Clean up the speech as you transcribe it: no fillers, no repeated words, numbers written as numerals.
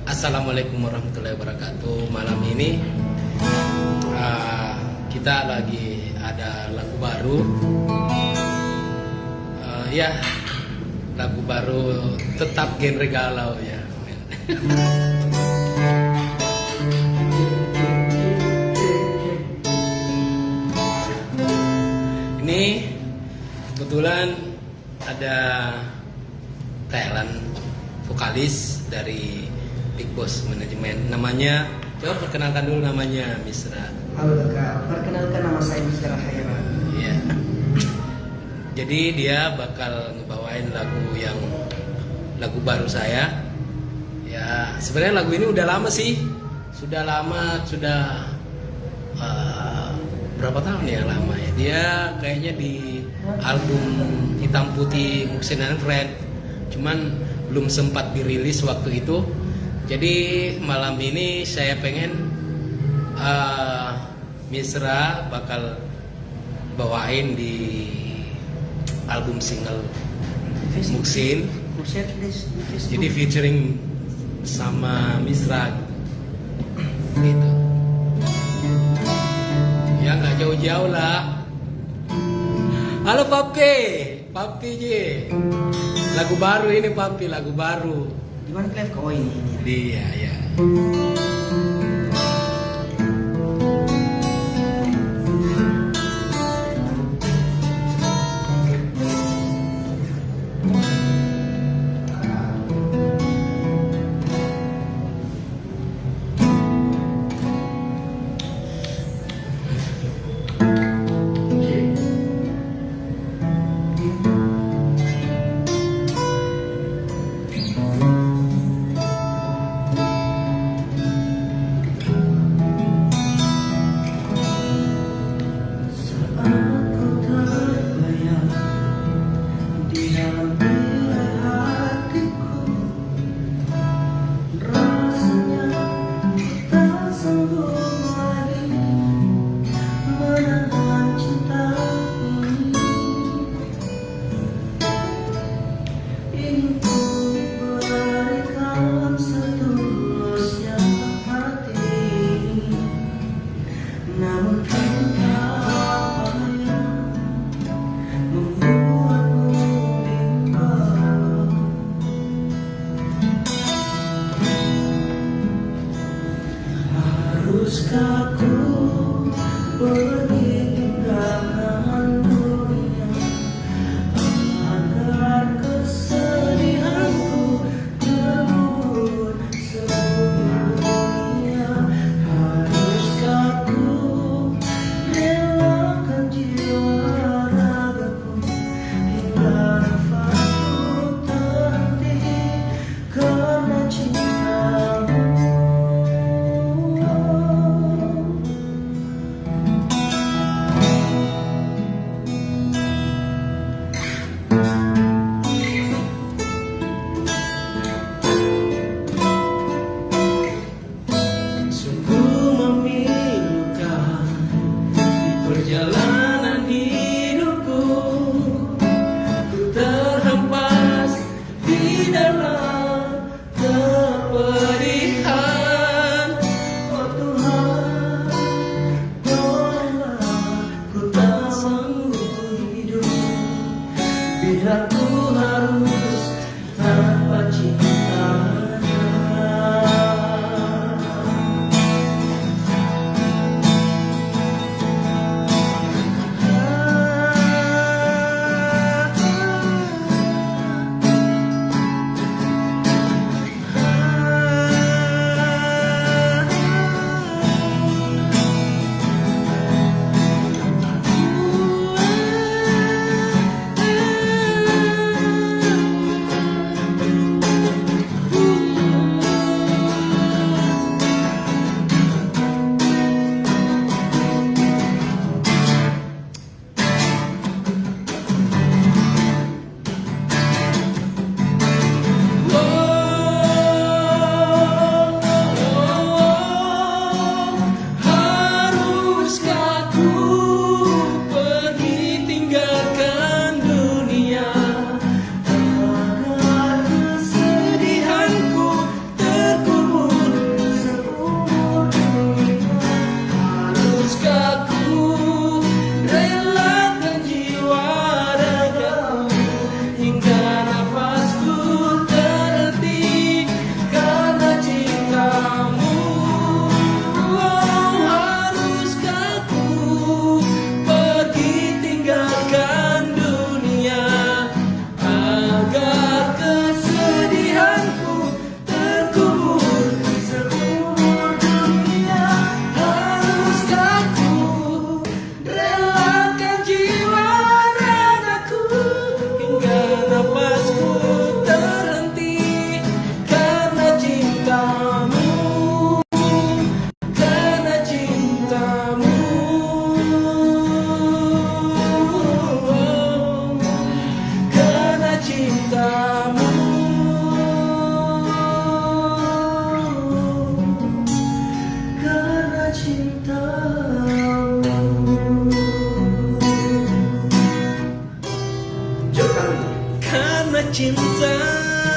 Assalamualaikum warahmatullahi wabarakatuh. Malam ini kita lagi ada lagu baru. Ya, lagu baru tetap genre galau ya. Ini kebetulan ada talent vokalis dari Big Boss Manajemen. Namanya, coba perkenalkan dulu namanya, Misra. Halo Kak, perkenalkan nama saya Misra Khairan. Iya. Jadi dia bakal ngebawain lagu baru saya. Ya, sebenarnya lagu ini udah lama sih. Sudah berapa tahun ya lama ya. Dia kayaknya di album Hitam Putih Muksin and Friend. Cuman belum sempat dirilis waktu itu. Jadi malam ini saya pengen Misra bakal bawain di album single Muksin. Jadi featuring sama Misra gitu. Ya nggak jauh-jauh lah. Halo Papi J. Lagu baru ini Papi, lagu baru. Di mana Clef? Oh ini ya. Dia ya. Haruskah ku pergi tinggalkan dunia agar kesedihanku terkubur sepenuhnya? Haruskah ku relakan jiwa ragaku hingga nafasku terhenti karena cintamu? cinta